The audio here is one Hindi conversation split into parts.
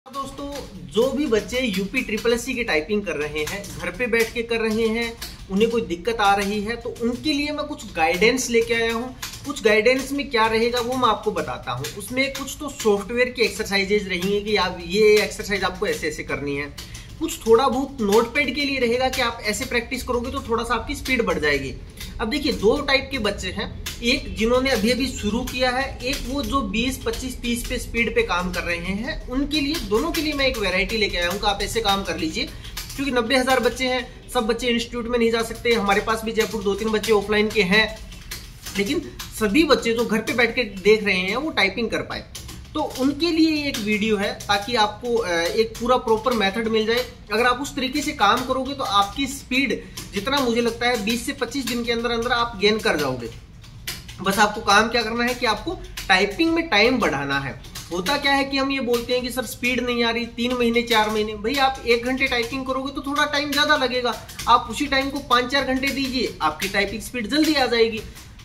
दोस्तों, जो भी बच्चे यूपी ट्रिपल एससी की टाइपिंग कर रहे हैं, घर पे बैठ के कर रहे हैं, उन्हें कोई दिक्कत आ रही है तो उनके लिए मैं कुछ गाइडेंस लेके आया हूँ। कुछ गाइडेंस में क्या रहेगा वो मैं आपको बताता हूँ। उसमें कुछ तो सॉफ्टवेयर की एक्सरसाइजेज रहेंगी कि आप ये एक्सरसाइज आपको ऐसे ऐसे करनी है। कुछ थोड़ा बहुत नोटपैड के लिए रहेगा कि आप ऐसे प्रैक्टिस करोगे तो थोड़ा सा आपकी स्पीड बढ़ जाएगी। अब देखिए, दो टाइप के बच्चे हैं, एक जिन्होंने अभी अभी शुरू किया है, एक वो जो 20, 25, 30 पे स्पीड पे काम कर रहे हैं। उनके लिए, दोनों के लिए मैं एक वैरायटी लेके आया हूँ कि आप ऐसे काम कर लीजिए। क्योंकि 90,000 बच्चे हैं, सब बच्चे इंस्टीट्यूट में नहीं जा सकते। हमारे पास भी जयपुर 2-3 बच्चे ऑफलाइन के हैं, लेकिन सभी बच्चे जो घर पे बैठ के देख रहे हैं वो टाइपिंग कर पाए। तो उनके लिए एक वीडियो है ताकि आपको एक पूरा प्रॉपर मेथड मिल जाए। अगर आप उस तरीके से काम करोगे तो आपकी स्पीड, जितना मुझे लगता है 20 से 25 दिन के अंदर अंदर आप गेन कर जाओगे। बस आपको काम क्या करना है कि आपको टाइपिंग में टाइम बढ़ाना है। होता क्या है कि हम ये बोलते हैं कि सर स्पीड नहीं आ रही, 3 महीने 4 महीने। भाई आप 1 घंटे टाइपिंग करोगे तो थोड़ा टाइम ज्यादा लगेगा, आप उसी टाइम को 5-4 घंटे दीजिए, आपकी टाइपिंग स्पीड जल्दी आ जाएगी।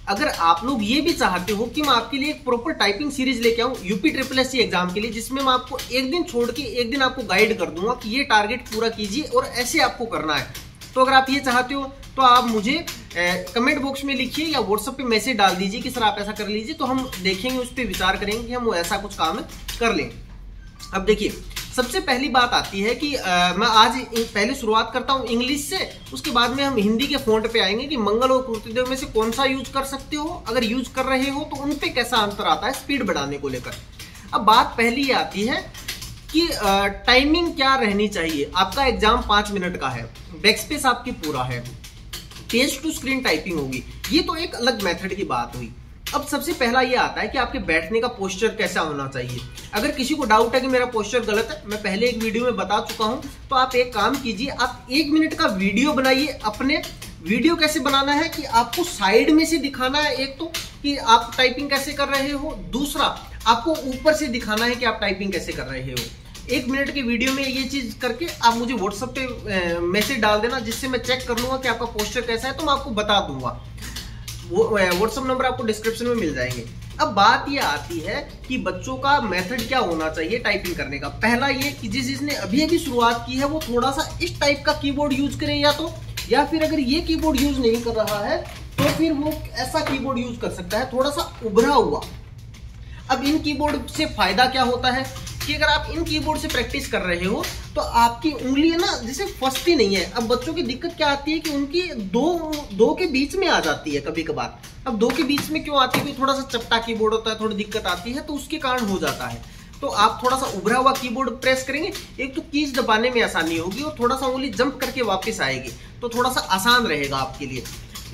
अगर आप लोग ये भी चाहते हो कि मैं आपके लिए एक प्रॉपर टाइपिंग सीरीज लेके आऊं यूपी ट्रिपल एससी एग्जाम के लिए, जिसमें मैं आपको एक दिन छोड़ के एक दिन आपको गाइड कर दूंगा कि ये टारगेट पूरा कीजिए और ऐसे आपको करना है, तो अगर आप ये चाहते हो तो आप मुझे कमेंट बॉक्स में लिखिए या व्हाट्सएप पे मैसेज डाल दीजिए कि सर आप ऐसा कर लीजिए, तो हम देखेंगे, उस पर विचार करेंगे कि हम वो ऐसा कुछ काम कर लें। अब देखिए, सबसे पहली बात आती है कि मैं आज पहले शुरुआत करता हूं इंग्लिश से, उसके बाद में हम हिंदी के फॉन्ट पे आएंगे कि मंगल और कृतिदेव में से कौन सा यूज कर सकते हो, अगर यूज कर रहे हो तो उन पे कैसा अंतर आता है स्पीड बढ़ाने को लेकर। अब बात पहली आती है कि टाइमिंग क्या रहनी चाहिए। आपका एग्जाम 5 मिनट का है, बैक स्पेस आपकी पूरा है, पेज टू स्क्रीन टाइपिंग होगी, ये तो एक अलग मेथड की बात हुई। अब सबसे पहला ये आता है कि आपके बैठने का पोस्चर कैसा होना चाहिए। अगर किसी को डाउट है कि मेरा पोस्चर गलत है, मैं पहले एक वीडियो में बता चुका हूं, तो आप एक काम कीजिए, आप 1 मिनट का वीडियो बनाइए। अपने वीडियो कैसे बनाना है कि आपको साइड में से दिखाना है, एक तो कि आप टाइपिंग कैसे कर रहे हो, दूसरा आपको ऊपर से दिखाना है कि आप टाइपिंग कैसे कर रहे हो। 1 मिनट की वीडियो में ये चीज करके आप मुझे व्हाट्सएप पे मैसेज डाल देना, जिससे मैं चेक कर लूंगा कि आपका पोस्चर कैसा है, तो मैं आपको बता दूंगा। वो व्हाट्सएप नंबर आपको डिस्क्रिप्शन में मिल जाएंगे। अब बात ये आती है कि बच्चों का मेथड क्या होना चाहिए टाइपिंग करने का। पहला ये कि जिसने अभी अभी शुरुआत की है वो थोड़ा सा इस टाइप का कीबोर्ड यूज करे, या फिर अगर ये कीबोर्ड यूज नहीं कर रहा है तो फिर वो ऐसा कीबोर्ड यूज कर सकता है, थोड़ा सा उभरा हुआ। अब इन कीबोर्ड से फायदा क्या होता है कि अगर आप इन कीबोर्ड से प्रैक्टिस कर रहे हो तो आपकी उंगली है ना, जैसे फंसती नहीं है। अब बच्चों की दिक्कत क्या आती है कि उनकी दो के बीच में आ जाती है कभी कभार। अब 2 के बीच में क्यों आती है? थोड़ा सा चपटा कीबोर्ड होता है, थोड़ी दिक्कत आती है, तो उसके कारण हो जाता है। तो आप थोड़ा सा उभरा हुआ कीबोर्ड प्रेस करेंगे, एक तो कीज दबाने में आसानी होगी और थोड़ा सा उंगली जंप करके वापस आएगी, तो थोड़ा सा आसान रहेगा आपके लिए।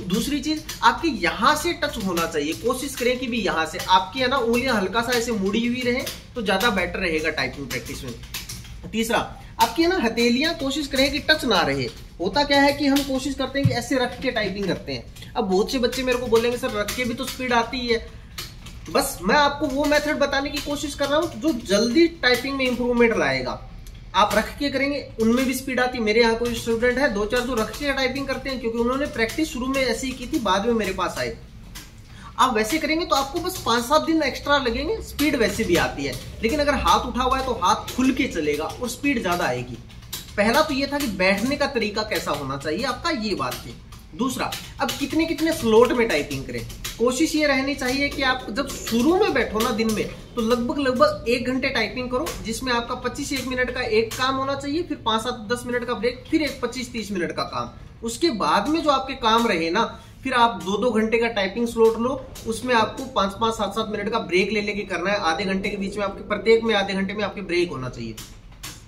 दूसरी चीज, आपके यहां से टच होना चाहिए, कोशिश करें कि भी यहां से आपकी है ना उंगलियां हल्का सा ऐसे मुड़ी हुई रहे तो ज्यादा बेटर रहेगा टाइपिंग प्रैक्टिस में। तीसरा, आपकी है ना हथेलियां कोशिश करें कि टच ना रहे। होता क्या है कि हम कोशिश करते हैं कि ऐसे रख के टाइपिंग करते हैं। अब बहुत से बच्चे मेरे को बोलेंगे सर रख के भी तो स्पीड आती ही है। बस मैं आपको वो मेथड बताने की कोशिश कर रहा हूं जो जल्दी टाइपिंग में इंप्रूवमेंट लाएगा। आप रख के करेंगे उनमें भी स्पीड आती। मेरे यहाँ कोई स्टूडेंट है 2-4 जो रख के टाइपिंग करते हैं, क्योंकि उन्होंने प्रैक्टिस शुरू में ऐसे ही की थी, बाद में मेरे पास आए। आप वैसे करेंगे तो आपको बस 5-7 दिन एक्स्ट्रा लगेंगे, स्पीड वैसे भी आती है। लेकिन अगर हाथ उठा हुआ है तो हाथ खुल के चलेगा और स्पीड ज्यादा आएगी। पहला तो ये था कि बैठने का तरीका कैसा होना चाहिए आपका, ये बात थी। दूसरा, अब कितने स्लॉट में टाइपिंग करें। कोशिश ये रहनी चाहिए कि आप जब शुरू में बैठो ना दिन में, तो लगभग 1 घंटे टाइपिंग करो, जिसमें आपका 25-1 मिनट का एक काम होना चाहिए, फिर 5-7-10 मिनट का ब्रेक, फिर एक 25-30 मिनट का काम। उसके बाद में जो आपके काम रहे ना, फिर आप 2-2 घंटे का टाइपिंग स्लॉट लो, उसमें आपको 5-5, 7-7 मिनट का ब्रेक ले लेके करना है। आधे घंटे के बीच में आपके प्रत्येक में आधे घंटे में आपके ब्रेक होना चाहिए।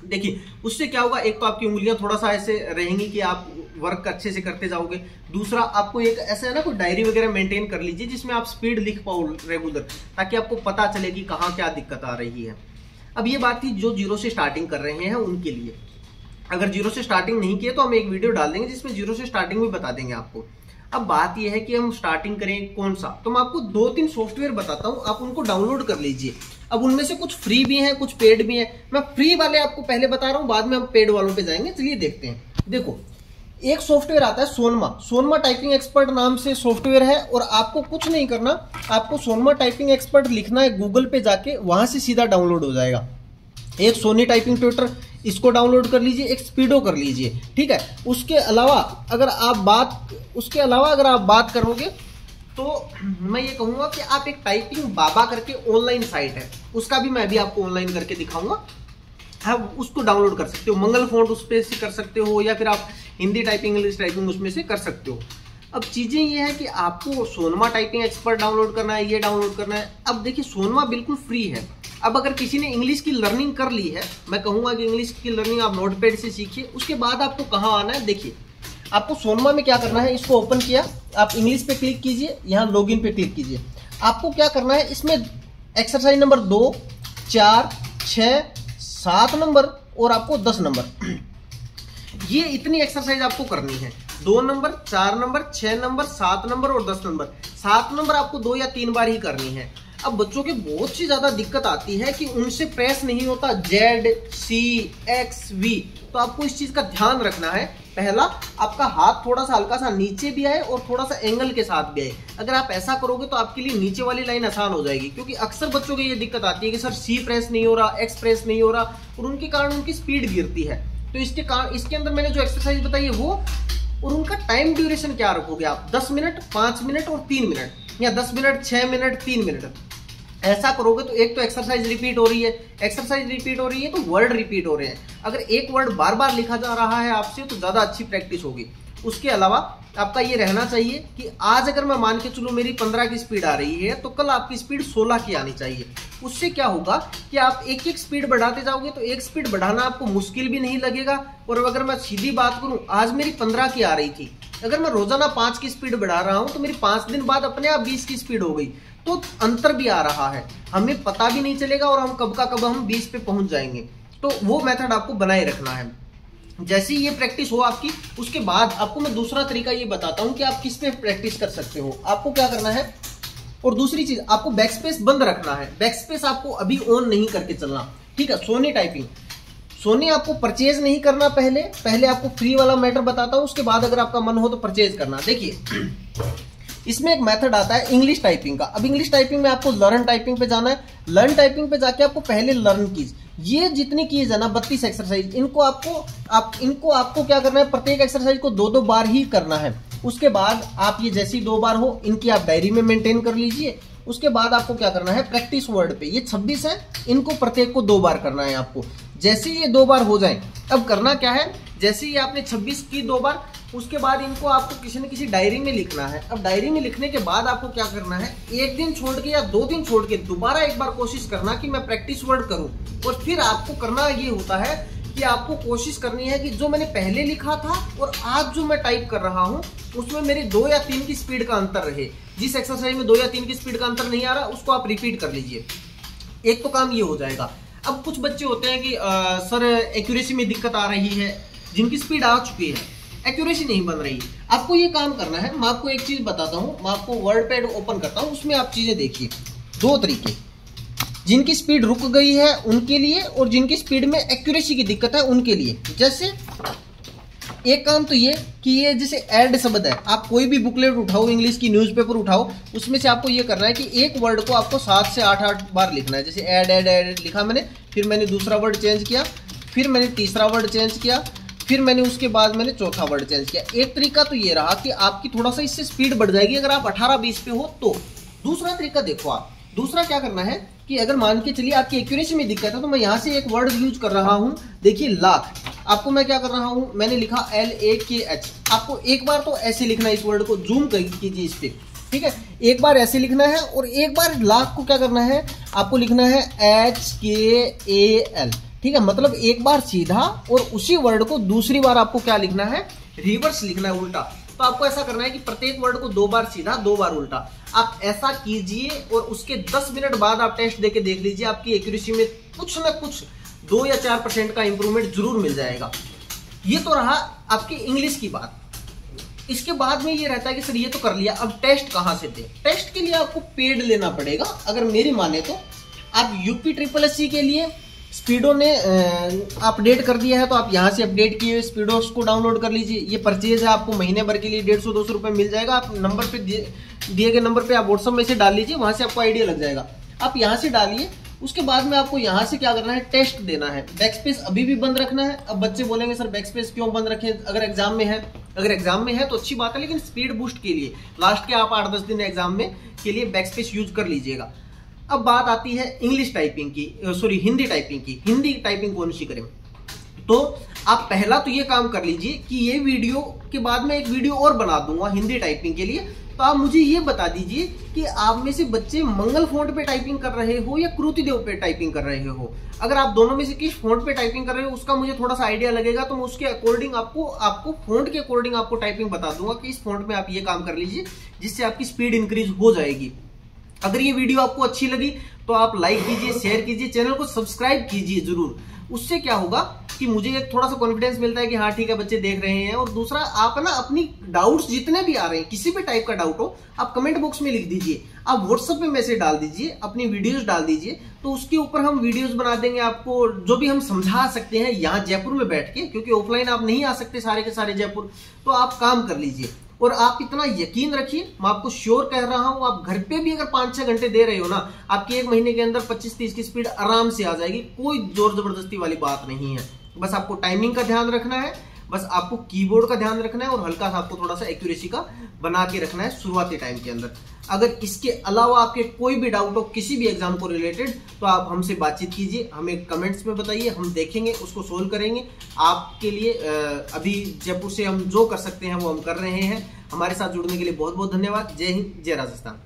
देखिए, उससे क्या होगा, एक तो आपकी उंगलियां थोड़ा सा ऐसे रहेंगी कि आप वर्क अच्छे से करते जाओगे। दूसरा, आपको एक ऐसा है ना कोई डायरी वगैरह मेंटेन कर लीजिए जिसमें आप स्पीड लिख पाओ रेगुलर, ताकि आपको पता चले कि कहाँ क्या दिक्कत आ रही है। अब ये बात थी जो 0 से स्टार्टिंग कर रहे हैं उनके लिए। अगर 0 से स्टार्टिंग नहीं किए तो हम एक वीडियो डाल देंगे जिसमें 0 से स्टार्टिंग भी बता देंगे आपको। अब बात यह है कि हम स्टार्टिंग करें कौन सा, तो मैं आपको 2-3 सॉफ्टवेयर बताता हूं, आप उनको डाउनलोड कर लीजिए। अब उनमें से कुछ फ्री भी हैं, कुछ पेड भी हैं। मैं फ्री वाले आपको पहले बता रहा हूं, बाद में हम पेड वालों पे जाएंगे। चलिए देखते हैं। देखो, एक सॉफ्टवेयर आता है सोनमा टाइपिंग एक्सपर्ट नाम से सॉफ्टवेयर है, और आपको कुछ नहीं करना, आपको सोनमा टाइपिंग एक्सपर्ट लिखना है गूगल पे जाके, वहां से सीधा डाउनलोड हो जाएगा। एक सोनी टाइपिंग ट्यूटर, इसको डाउनलोड कर लीजिए, एक स्पीडो कर लीजिए, ठीक है। उसके अलावा अगर आप बात करोगे तो मैं ये कहूंगा कि आप एक टाइपिंग बाबा करके ऑनलाइन साइट है, उसका भी मैं अभी आपको ऑनलाइन करके दिखाऊंगा, आप उसको डाउनलोड कर सकते हो। मंगल फॉन्ट उस पे से कर सकते हो, या फिर आप हिंदी टाइपिंग, इंग्लिश टाइपिंग उसमें से कर सकते हो। अब चीजें ये है कि आपको सोनमा टाइपिंग एक्सपर्ट डाउनलोड करना है, ये डाउनलोड करना है। अब देखिए सोनमा बिल्कुल फ्री है। अब अगर किसी ने इंग्लिश की लर्निंग कर ली है, मैं कहूंगा कि इंग्लिश की लर्निंग आप नोटपैड से सीखिए। उसके बाद आपको कहाँ आना है, देखिए आपको सोनमा में क्या करना है, इसको ओपन किया, आप इंग्लिश पे क्लिक कीजिए, यहाँ लॉगिन पे क्लिक कीजिए। आपको क्या करना है, इसमें एक्सरसाइज नंबर 2, 4, 6, 7 नंबर और आपको 10 नंबर, ये इतनी एक्सरसाइज आपको करनी है। 2 नंबर, 4 नंबर, 6 नंबर, 7 नंबर और 10 नंबर। 7 नंबर आपको 2 या 3 बार ही करनी है। अब बच्चों की बहुत सी ज्यादा दिक्कत आती है कि उनसे प्रेस नहीं होता Z, C, X, V। तो आपको इस चीज का ध्यान रखना है। पहला, आपका हाथ थोड़ा सा हल्का सा नीचे भी आए और थोड़ा सा एंगल के साथ भी आए। अगर आप ऐसा करोगे तो आपके लिए नीचे वाली लाइन आसान हो जाएगी, क्योंकि अक्सर बच्चों की ये दिक्कत आती है कि सर C प्रेस नहीं हो रहा, X प्रेस नहीं हो रहा, और उनके कारण उनकी स्पीड गिरती है। तो इसके अंदर मैंने जो एक्सरसाइज बताई है वो, और उनका टाइम ड्यूरेशन क्या रखोगे आप, 10 मिनट, 5 मिनट और 3 मिनट, या 10 मिनट, 6 मिनट, 3 मिनट। ऐसा करोगे तो एक तो एक्सरसाइज रिपीट हो रही है, तो वर्ड रिपीट हो रहे हैं। अगर एक वर्ड बार बार लिखा जा रहा है आपसे तो ज्यादा अच्छी प्रैक्टिस होगी। उसके अलावा आपका ये रहना चाहिए कि आज अगर मैं मान के चलूं मेरी 15 की स्पीड आ रही है, तो कल आपकी स्पीड 16 की आनी चाहिए। उससे क्या होगा कि आप एक एक स्पीड बढ़ाते जाओगे तो एक स्पीड बढ़ाना आपको मुश्किल भी नहीं लगेगा। और अगर मैं सीधी बात करूं, आज मेरी 15 की आ रही थी, अगर मैं रोजाना 5 की स्पीड बढ़ा रहा हूं तो मेरी 5 दिन बाद अपने आप 20 की स्पीड हो गई। तो अंतर भी आ रहा है, हमें पता भी नहीं चलेगा और हम कब का कब हम 20 पे पहुंच जाएंगे। तो वो मेथड आपको बनाए रखना है। जैसे ये प्रैक्टिस हो आपकी, उसके बाद आपको मैं दूसरा तरीका ये बताता हूं कि आप किस पे प्रैक्टिस कर सकते हो। आपको क्या करना है, और दूसरी चीज आपको बैकस्पेस बंद रखना है। बैकस्पेस आपको अभी ऑन नहीं करके चलना, ठीक है। सोनी टाइपिंग, सोनी आपको परचेज नहीं करना। पहले आपको फ्री वाला मैटर बताता हूं, उसके बाद अगर आपका मन हो तो परचेज करना। देखिए इसमें एक मेथड आता है इंग्लिश टाइपिंग का। अब इंग्लिश टाइपिंग में आपको लर्न टाइपिंग पे जाना है। लर्न टाइपिंग पे जाके आपको पहले लर्न कीज, ये जितनी कीज है ना 32 एक्सरसाइज, इनको आपको क्या करना है, प्रत्येक एक्सरसाइज को 2-2 बार ही करना है। उसके बाद आप ये जैसी 2 बार हो, इनकी आप डायरी में मेंटेन कर लीजिए। उसके बाद आपको क्या करना है, प्रैक्टिस वर्ड पे, ये 26 है, इनको प्रत्येक को 2 बार करना है आपको। जैसे ये 2 बार हो जाए, अब करना क्या है, जैसे ही आपने 26 की 2 बार, उसके बाद इनको आपको किसी न किसी डायरी में लिखना है। अब डायरी में लिखने के बाद आपको क्या करना है, 1 दिन छोड़ के या 2 दिन छोड़ के दोबारा एक बार कोशिश करना कि मैं प्रैक्टिस वर्ड करूं। और फिर आपको करना ये होता है कि आपको कोशिश करनी है कि जो मैंने पहले लिखा था और आज जो मैं टाइप कर रहा हूं उसमें मेरी 2 या 3 की स्पीड का अंतर रहे। जिस एक्सरसाइज में 2 या 3 की स्पीड का अंतर नहीं आ रहा, उसको आप रिपीट कर लीजिए। एक तो काम ये हो जाएगा। अब कुछ बच्चे होते हैं कि सर एक्यूरेसी में दिक्कत आ रही है, जिनकी स्पीड आ चुकी है, एक्यूरेसी नहीं बन रही। आपको ये काम करना है। मैं आपको एक चीज बताता हूं, मैं आपको वर्डपैड ओपन करता हूं, उसमें आप चीजें देखिए। 2 तरीके, जिनकी स्पीड रुक गई है उनके लिए, और जिनकी स्पीड में एक्यूरेसी की दिक्कत है उनके लिए। जैसे एक काम तो ये कि ये जैसे ऐड शब्द है, आप कोई भी बुकलेट उठाओ, इंग्लिश की न्यूज़पेपर उठाओ, उसमें से आपको ये करना है कि एक वर्ड को आपको 7 से 8 बार लिखना है। जैसे ऐड ऐड ऐड लिखा मैंने, फिर मैंने दूसरा वर्ड चेंज किया, फिर मैंने तीसरा वर्ड चेंज किया, फिर मैंने उसके बाद मैंने चौथा वर्ड चेंज किया। एक तरीका तो ये रहा कि आपकी थोड़ा सा इससे स्पीड बढ़ जाएगी अगर आप 18-20 पे हो तो। दूसरा तरीका देखो आप, दूसरा क्या करना है कि अगर मान के चलिए आपकी एक्यूरेसी में दिक्कत है, तो मैं यहाँ से एक वर्ड यूज कर रहा हूँ। देखिए लाख, आपको मैं क्या कर रहा हूँ, मैंने लिखा LAKH। आपको एक बार तो ऐसे लिखना है, इस वर्ड को जूम कीजिए इस पे, ठीक है। एक बार ऐसे लिखना है और एक बार लाख को क्या करना है, आपको लिखना है HKAL, ठीक है। मतलब एक बार सीधा और उसी वर्ड को दूसरी बार आपको क्या लिखना है, रिवर्स लिखना है, उल्टा। तो आपको ऐसा करना है कि प्रत्येक वर्ड को 2 बार सीधा, 2 बार उल्टा। आप ऐसा कीजिए और उसके 10 मिनट बाद आप टेस्ट देके देख लीजिए, आपकी एक्यूरेसी में कुछ ना कुछ 2 या 4% का इंप्रूवमेंट जरूर मिल जाएगा। ये तो रहा आपकी इंग्लिश की बात। इसके बाद में ये रहता है कि सर ये तो कर लिया, अब टेस्ट कहाँ से दे। टेस्ट के लिए आपको पेड लेना पड़ेगा। अगर मेरी माने तो आप UPSSC के लिए स्पीडो ने अपडेट कर दिया है, तो आप यहाँ से अपडेट किए हुए स्पीडो को डाउनलोड कर लीजिए। ये परचेज है, आपको महीने भर के लिए 150-200 रुपये मिल जाएगा। आप नंबर पे दिए गए नंबर पे आप व्हाट्सएप में से डाल लीजिए, वहाँ से आपको आइडिया लग जाएगा। आप यहाँ से डालिए, उसके बाद में आपको यहाँ से क्या करना है, टेस्ट देना है। बैकस्पेस अभी भी बंद रखना है। अब बच्चे बोलेंगे सर बैकस्पेस क्यों बंद रखें अगर एग्जाम में है? अगर एग्जाम में है तो अच्छी बात है, लेकिन स्पीड बूस्ट के लिए लास्ट के आप 8-10 दिन एग्जाम में के लिए बैकस्पेस यूज कर लीजिएगा। अब बात आती है इंग्लिश टाइपिंग की, सॉरी हिंदी टाइपिंग की। हिंदी टाइपिंग कौन सी करें? तो आप पहला तो ये काम कर लीजिए कि ये वीडियो के बाद में एक वीडियो और बना दूंगा हिंदी टाइपिंग के लिए। तो आप मुझे ये बता दीजिए कि आप में से बच्चे मंगल फॉन्ट पे टाइपिंग कर रहे हो या कृतिदेव पे टाइपिंग कर रहे हो। अगर आप दोनों में से किस फॉन्ट पे टाइपिंग कर रहे हो उसका मुझे थोड़ा सा आइडिया लगेगा, तो मैं उसके अकॉर्डिंग आपको फॉन्ट के अकॉर्डिंग आपको टाइपिंग बता दूंगा कि इस फॉन्ट में आप ये काम कर लीजिए, जिससे आपकी स्पीड इंक्रीज हो जाएगी। अगर ये वीडियो आपको अच्छी लगी तो आप लाइक कीजिए, शेयर कीजिए, चैनल को सब्सक्राइब कीजिए जरूर। उससे क्या होगा कि मुझे एक थोड़ा सा कॉन्फिडेंस मिलता है कि हाँ ठीक है बच्चे देख रहे हैं। और दूसरा, आप ना अपनी डाउट्स जितने भी आ रहे हैं, किसी भी टाइप का डाउट हो, आप कमेंट बॉक्स में लिख दीजिए, आप व्हाट्सएप पे मैसेज डाल दीजिए, अपनी वीडियोस डाल दीजिए, तो उसके ऊपर हम वीडियोस बना देंगे आपको, जो भी हम समझा सकते हैं यहाँ जयपुर में बैठ के, क्योंकि ऑफलाइन आप नहीं आ सकते सारे के सारे जयपुर। तो आप काम कर लीजिए और आप इतना यकीन रखिए, मैं आपको श्योर कह रहा हूं, आप घर पे भी अगर 5-6 घंटे दे रहे हो ना, आपकी 1 महीने के अंदर 25-30 की स्पीड आराम से आ जाएगी। कोई जोर जबरदस्ती वाली बात नहीं है। बस आपको टाइमिंग का ध्यान रखना है, बस आपको कीबोर्ड का ध्यान रखना है और हल्का सा आपको थोड़ा सा एक्यूरेसी का बना के रखना है शुरुआती टाइम के अंदर। अगर इसके अलावा आपके कोई भी डाउट हो किसी भी एग्जाम को रिलेटेड, तो आप हमसे बातचीत कीजिए, हमें कमेंट्स में बताइए, हम देखेंगे, उसको सोल्व करेंगे आपके लिए। अभी जयपुर से हम जो कर सकते हैं वो हम कर रहे हैं। हमारे साथ जुड़ने के लिए बहुत बहुत धन्यवाद। जय हिंद, जय राजस्थान।